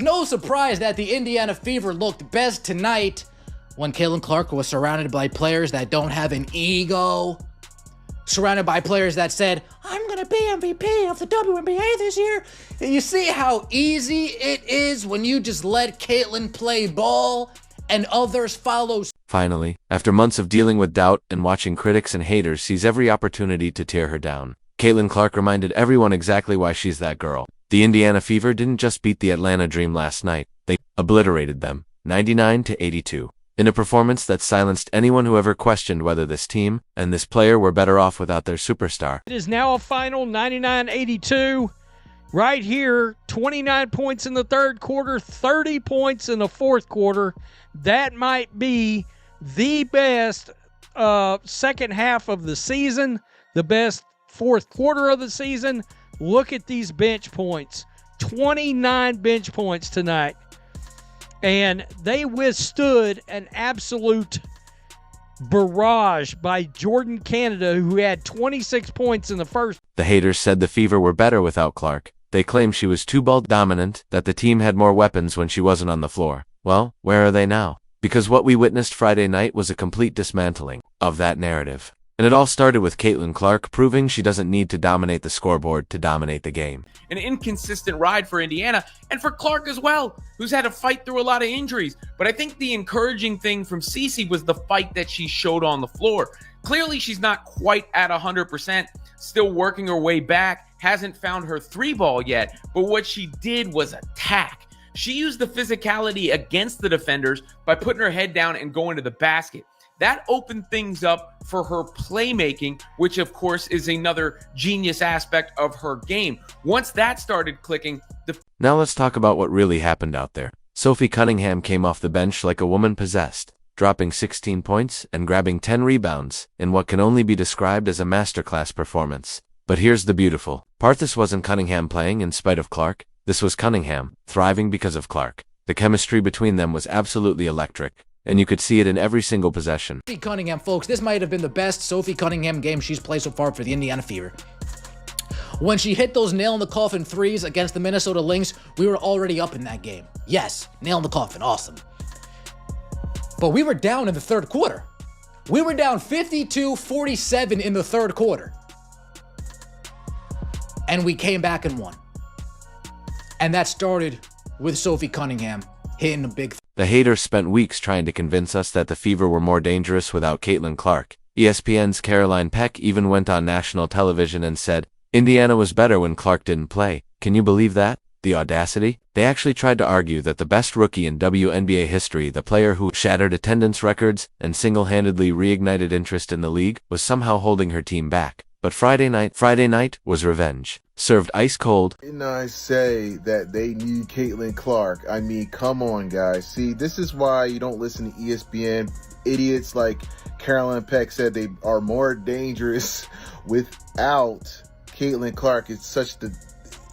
No surprise that the Indiana Fever looked best tonight when Caitlin Clark was surrounded by players that don't have an ego. Surrounded by players that said, I'm going to be MVP of the WNBA this year. You see how easy it is when you just let Caitlin play ball and others follow. Finally, after months of dealing with doubt and watching critics and haters seize every opportunity to tear her down, Caitlin Clark reminded everyone exactly why she's that girl. The Indiana Fever didn't just beat the Atlanta Dream last night, they obliterated them, 99-82. In a performance that silenced anyone who ever questioned whether this team and this player were better off without their superstar. It is now a final 99-82. Right here, 29 points in the third quarter, 30 points in the fourth quarter. That might be the best second half of the season, the best fourth quarter of the season. Look at these bench points. 29 bench points tonight. And they withstood an absolute barrage by Jordan Canada, who had 26 points in the first. The haters said the Fever were better without Clark. They claimed she was too ball dominant, that the team had more weapons when she wasn't on the floor. Well, where are they now? Because what we witnessed Friday night was a complete dismantling of that narrative. And it all started with Caitlin Clark proving she doesn't need to dominate the scoreboard to dominate the game. An inconsistent ride for Indiana and for Clark as well, who's had to fight through a lot of injuries. But I think the encouraging thing from Cece was the fight that she showed on the floor. Clearly, she's not quite at 100%, still working her way back, hasn't found her three ball yet, but what she did was attack. She used the physicality against the defenders by putting her head down and going to the basket. That opened things up for her playmaking, which of course is another genius aspect of her game. Once that started clicking, Now let's talk about what really happened out there. Sophie Cunningham came off the bench like a woman possessed, dropping 16 points and grabbing 10 rebounds in what can only be described as a masterclass performance. But here's the beautiful part. This wasn't Cunningham playing in spite of Clark. This was Cunningham thriving because of Clark. The chemistry between them was absolutely electric, and you could see it in every single possession. Sophie Cunningham, folks, this might have been the best Sophie Cunningham game she's played so far for the Indiana Fever. When she hit those nail-in-the-coffin threes against the Minnesota Lynx, we were already up in that game. Yes, nail-in-the-coffin, awesome. But we were down in the third quarter. We were down 52-47 in the third quarter. And we came back and won. And that started with Sophie Cunningham hitting a big. The haters spent weeks trying to convince us that the Fever were more dangerous without Caitlin Clark. ESPN's Caroline Peck even went on national television and said, Indiana was better when Clark didn't play. Can you believe that? The audacity? They actually tried to argue that the best rookie in WNBA history, the player who shattered attendance records and single-handedly reignited interest in the league, was somehow holding her team back. But Friday night was revenge. Served ice cold. Didn't I say that they need Caitlin Clark? I mean, come on, guys. See, this is why you don't listen to ESPN. Idiots like Caroline Peck said they are more dangerous without Caitlin Clark. It's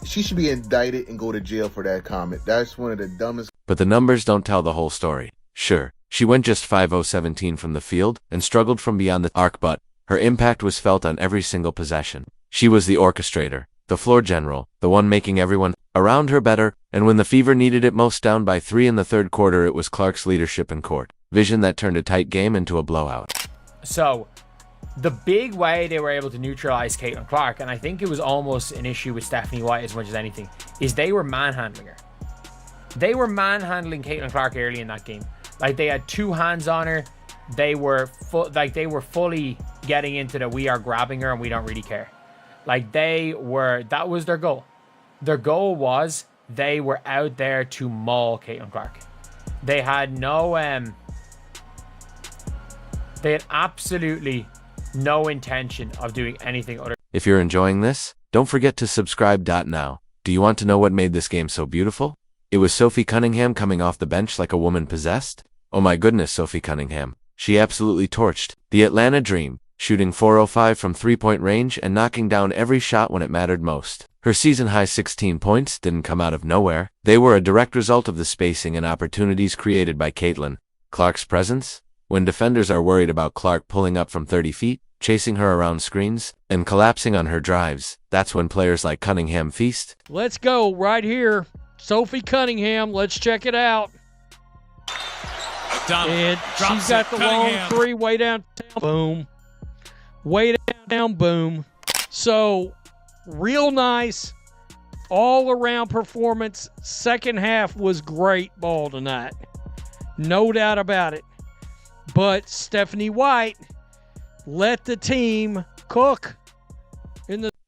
she should be indicted and go to jail for that comment. That's one of the dumbest. But the numbers don't tell the whole story. Sure, she went just 5-0-17 from the field and struggled from beyond the arc, but her impact was felt on every single possession. She was the orchestrator, the floor general, the one making everyone around her better, and when the Fever needed it most down by 3 in the third quarter, it was Clark's leadership in court. Vision that turned a tight game into a blowout. So, the big way they were able to neutralize Caitlin Clark, and I think it was almost an issue with Stephanie White as much as anything, is they were manhandling her. They were manhandling Caitlin Clark early in that game. Like, they had two hands on her. They were fully getting into the we are grabbing her and we don't really care. Like, that was their goal. Their goal was they were out there to maul Caitlin Clark. They had they had absolutely no intention of doing anything other. If you're enjoying this, don't forget to subscribe. Now, do you want to know what made this game so beautiful? It was Sophie Cunningham coming off the bench like a woman possessed. Oh my goodness, Sophie Cunningham. She absolutely torched the Atlanta Dream, shooting 405 from three-point range and knocking down every shot when it mattered most. Her season-high 16 points didn't come out of nowhere. They were a direct result of the spacing and opportunities created by Caitlin Clark's presence. When defenders are worried about Clark pulling up from 30 feet, chasing her around screens, and collapsing on her drives, that's when players like Cunningham feast. Let's go right here. Sophie Cunningham. Let's check it out. And she's got the long three way downtown. Boom. Way down, boom. So, real nice all-around performance. Second half was great ball tonight. No doubt about it. But Stephanie White let the team cook.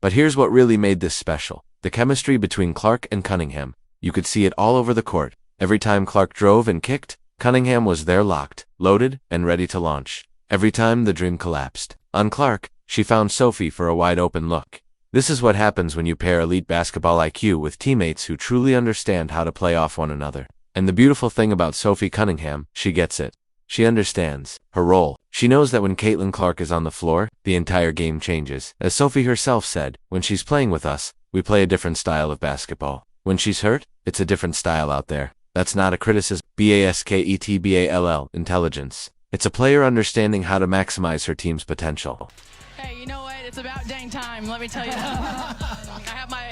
But here's what really made this special. The chemistry between Clark and Cunningham. You could see it all over the court. Every time Clark drove and kicked, Cunningham was there locked, loaded, and ready to launch. Every time the dream collapsed on Clark, she found Sophie for a wide-open look. This is what happens when you pair elite basketball IQ with teammates who truly understand how to play off one another. And the beautiful thing about Sophie Cunningham, she gets it. She understands her role. She knows that when Caitlin Clark is on the floor, the entire game changes. As Sophie herself said, when she's playing with us, we play a different style of basketball. When she's hurt, it's a different style out there. That's not a criticism. BASKETBALL, intelligence. It's a player understanding how to maximize her team's potential. Hey, you know what? It's about dang time, let me tell you that. I have my,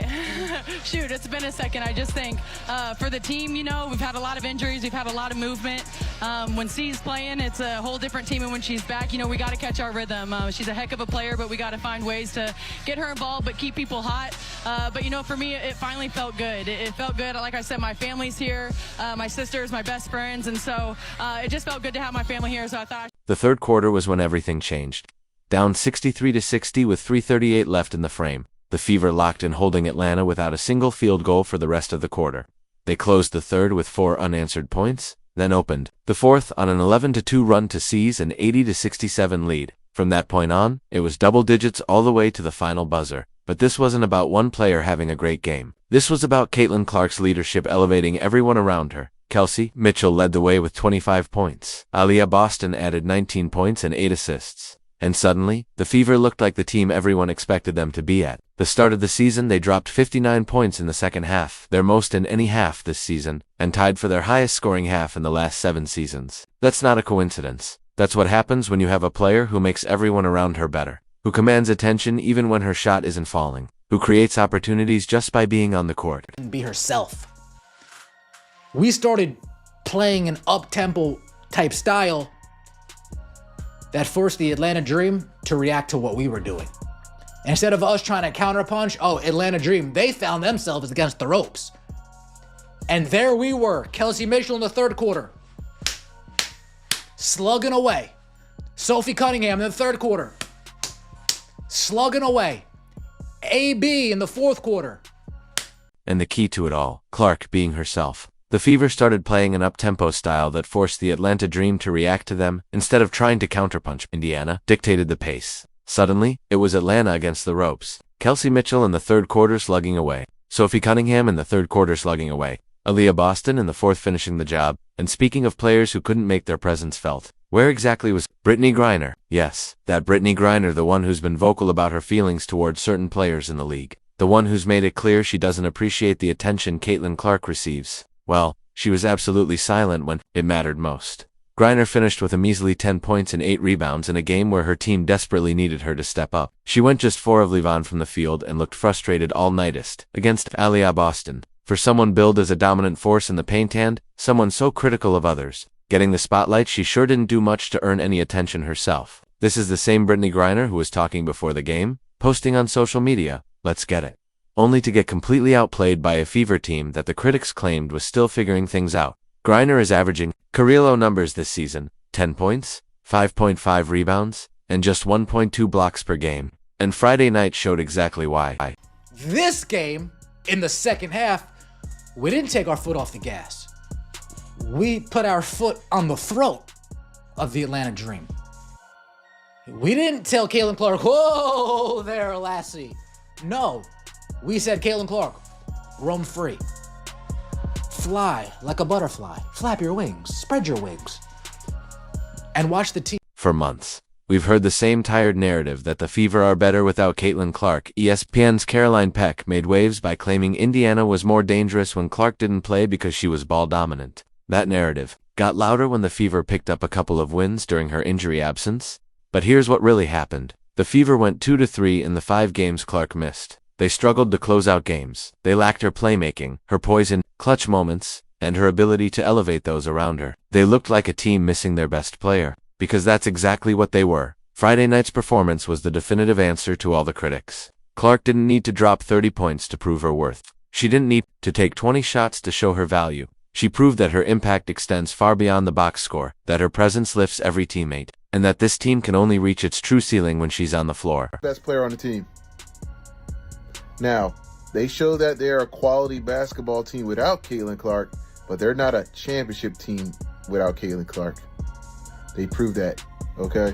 shoot, it's been a second. I just think for the team, you know, we've had a lot of injuries. We've had a lot of movement. When C's playing, it's a whole different team. And when she's back, you know, we got to catch our rhythm. She's a heck of a player, but we got to find ways to get her involved, but keep people hot. But, you know, for me, it finally felt good. It felt good. Like I said, my family's here, my sisters, my best friends. And so it just felt good to have my family here. So I thought. The third quarter was when everything changed. Down 63-60 with 3:38 left in the frame, the Fever locked in holding Atlanta without a single field goal for the rest of the quarter. They closed the third with 4 unanswered points, then opened the fourth on an 11-2 run to seize an 80-67 lead. From that point on, it was double digits all the way to the final buzzer. But this wasn't about one player having a great game. This was about Caitlin Clark's leadership elevating everyone around her. Kelsey Mitchell led the way with 25 points. Aaliyah Boston added 19 points and 8 assists. And suddenly, the Fever looked like the team everyone expected them to be at. The start of the season, they dropped 59 points in the second half, their most in any half this season, and tied for their highest scoring half in the last 7 seasons. That's not a coincidence. That's what happens when you have a player who makes everyone around her better, who commands attention even when her shot isn't falling, who creates opportunities just by being on the court. And be herself. We started playing an up-tempo type style that forced the Atlanta Dream to react to what we were doing. Instead of us trying to counterpunch, Atlanta Dream, they found themselves against the ropes. And there we were, Kelsey Mitchell in the third quarter, slugging away. Sophie Cunningham in the third quarter, slugging away. AB in the fourth quarter. And the key to it all, Clark being herself. The Fever started playing an up-tempo style that forced the Atlanta Dream to react to them instead of trying to counterpunch. Indiana dictated the pace. Suddenly, it was Atlanta against the ropes. Kelsey Mitchell in the third quarter slugging away. Sophie Cunningham in the third quarter slugging away. Aaliyah Boston in the fourth finishing the job. And speaking of players who couldn't make their presence felt, where exactly was Brittany Griner? Yes, that Brittany Griner, the one who's been vocal about her feelings towards certain players in the league. The one who's made it clear she doesn't appreciate the attention Caitlin Clark receives. Well, she was absolutely silent when it mattered most. Griner finished with a measly 10 points and 8 rebounds in a game where her team desperately needed her to step up. She went just 4 of 11 from the field and looked frustrated all-nightest against Aaliyah Boston. For someone billed as a dominant force in the paint and someone so critical of others getting the spotlight, she sure didn't do much to earn any attention herself. This is the same Brittany Griner who was talking before the game, posting on social media, "Let's get it," only to get completely outplayed by a Fever team that the critics claimed was still figuring things out. Griner is averaging career-low numbers this season, 10 points, 5.5 rebounds, and just 1.2 blocks per game. And Friday night showed exactly why. This game, in the second half, we didn't take our foot off the gas. We put our foot on the throat of the Atlanta Dream. We didn't tell Caitlin Clark, "Whoa there, lassie." No, we said, "Caitlin Clark, roam free. Fly like a butterfly. Flap your wings. Spread your wings. And watch the team." For months, we've heard the same tired narrative that the Fever are better without Caitlin Clark. ESPN's Caroline Peck made waves by claiming Indiana was more dangerous when Clark didn't play because she was ball dominant. That narrative got louder when the Fever picked up a couple of wins during her injury absence. But here's what really happened. The Fever went 2-3 in the 5 games Clark missed. They struggled to close out games. They lacked her playmaking, her poise in clutch moments, and her ability to elevate those around her. They looked like a team missing their best player, because that's exactly what they were. Friday night's performance was the definitive answer to all the critics. Clark didn't need to drop 30 points to prove her worth. She didn't need to take 20 shots to show her value. She proved that her impact extends far beyond the box score, that her presence lifts every teammate, and that this team can only reach its true ceiling when she's on the floor. Best player on the team. Now, they show that they're a quality basketball team without Caitlin Clark, but they're not a championship team without Caitlin Clark. They proved that, okay?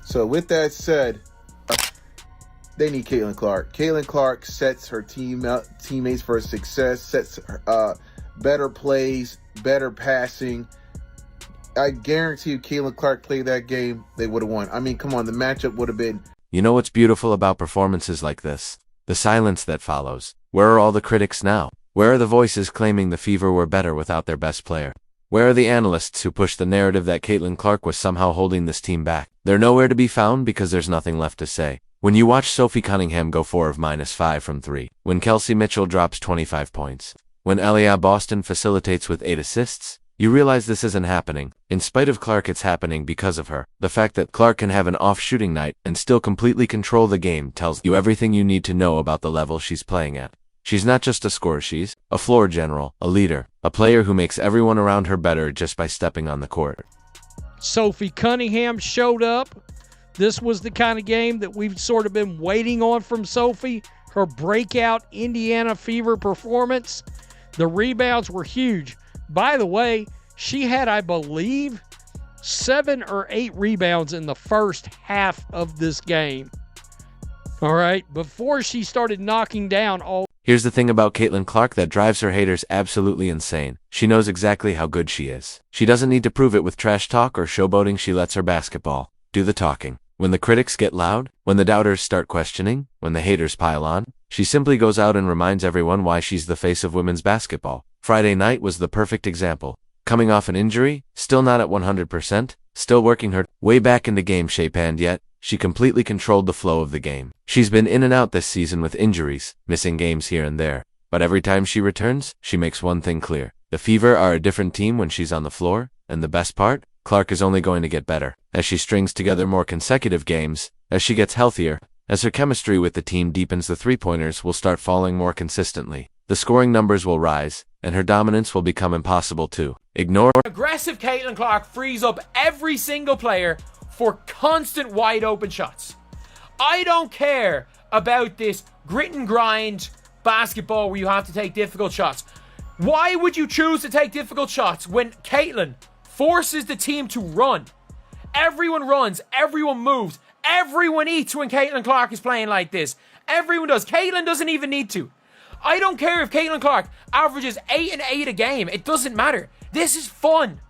So with that said, they need Caitlin Clark. Caitlin Clark sets her teammates for success, sets better plays, better passing. I guarantee you Caitlin Clark played that game, they would have won. I mean, come on, the matchup would have been... You know what's beautiful about performances like this? The silence that follows. Where are all the critics now? Where are the voices claiming the Fever were better without their best player? Where are the analysts who pushed the narrative that Caitlin Clark was somehow holding this team back? They're nowhere to be found because there's nothing left to say. When you watch Sophie Cunningham go 4 of -5 from 3, when Kelsey Mitchell drops 25 points, when Elia Boston facilitates with 8 assists, you realize this isn't happening. In spite of Clark, it's happening because of her. The fact that Clark can have an off shooting night and still completely control the game tells you everything you need to know about the level she's playing at. She's not just a scorer, she's a floor general, a leader, a player who makes everyone around her better just by stepping on the court. Sophie Cunningham showed up. This was the kind of game that we've sort of been waiting on from Sophie. Her breakout Indiana Fever performance. The rebounds were huge. By the way, she had, I believe, 7 or 8 rebounds in the first half of this game. All right, before she started knocking down all... Here's the thing about Caitlin Clark that drives her haters absolutely insane. She knows exactly how good she is. She doesn't need to prove it with trash talk or showboating. She lets her basketball do the talking. When the critics get loud, when the doubters start questioning, when the haters pile on, she simply goes out and reminds everyone why she's the face of women's basketball. Friday night was the perfect example. Coming off an injury, still not at 100%, still working her way back into game shape, and yet, she completely controlled the flow of the game. She's been in and out this season with injuries, missing games here and there, but every time she returns, she makes one thing clear. The Fever are a different team when she's on the floor, and the best part? Clark is only going to get better. As she strings together more consecutive games, as she gets healthier, as her chemistry with the team deepens, the three-pointers will start falling more consistently. The scoring numbers will rise, and her dominance will become impossible to ignore. Aggressive Caitlin Clark frees up every single player for constant wide open shots. I don't care about this grit and grind basketball where you have to take difficult shots. Why would you choose to take difficult shots when Caitlin forces the team to run? Everyone runs, everyone moves, everyone eats when Caitlin Clark is playing like this. Everyone does. Caitlin doesn't even need to. I don't care if Caitlin Clark averages 8 and 8 a game. It doesn't matter. This is fun.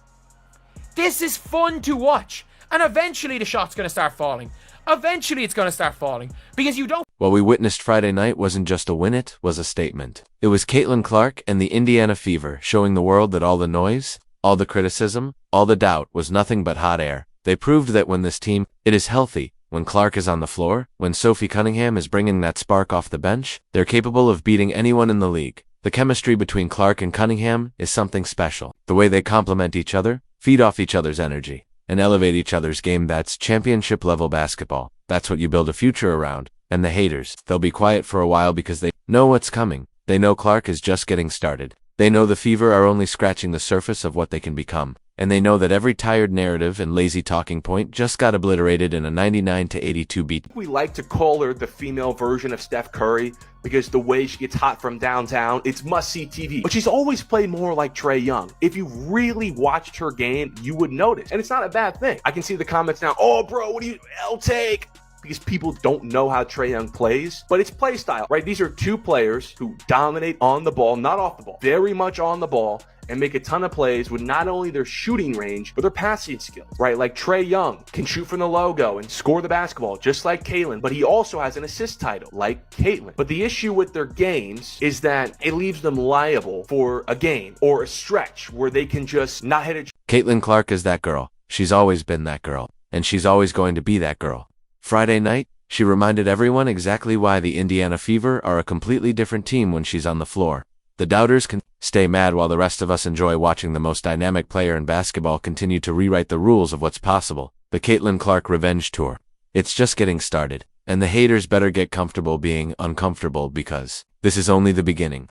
This is fun to watch. And eventually the shot's going to start falling. Eventually it's going to start falling. Because you don't... What we witnessed Friday night wasn't just a win, it was a statement. It was Caitlin Clark and the Indiana Fever showing the world that all the noise, all the criticism, all the doubt was nothing but hot air. They proved that when this team, it is healthy, when Clark is on the floor, when Sophie Cunningham is bringing that spark off the bench, they're capable of beating anyone in the league. The chemistry between Clark and Cunningham is something special. The way they complement each other, feed off each other's energy, and elevate each other's game, that's championship-level basketball. That's what you build a future around. And the haters, they'll be quiet for a while because they know what's coming. They know Clark is just getting started. They know the Fever are only scratching the surface of what they can become. And they know that every tired narrative and lazy talking point just got obliterated in a 99-82 beat. We like to call her the female version of Steph Curry because the way she gets hot from downtown, it's must-see TV. But she's always played more like Trae Young. If you really watched her game, you would notice. And it's not a bad thing. I can see the comments now, oh bro, what do you, L-take? Because people don't know how Trae Young plays, but it's play style, right? These are two players who dominate on the ball, not off the ball, very much on the ball, and make a ton of plays with not only their shooting range, but their passing skills, right? Like Trae Young can shoot from the logo and score the basketball just like Caitlin, but he also has an assist title like Caitlin. But the issue with their games is that it leaves them liable for a game or a stretch where they can just not hit it. Caitlin Clark is that girl. She's always been that girl, and she's always going to be that girl. Friday night, She reminded everyone exactly why the Indiana Fever are a completely different team when she's on the floor. The doubters can stay mad while the rest of us enjoy watching the most dynamic player in basketball continue to rewrite the rules of what's possible. The Caitlin Clark Revenge Tour. It's just getting started, and the haters better get comfortable being uncomfortable because this is only the beginning.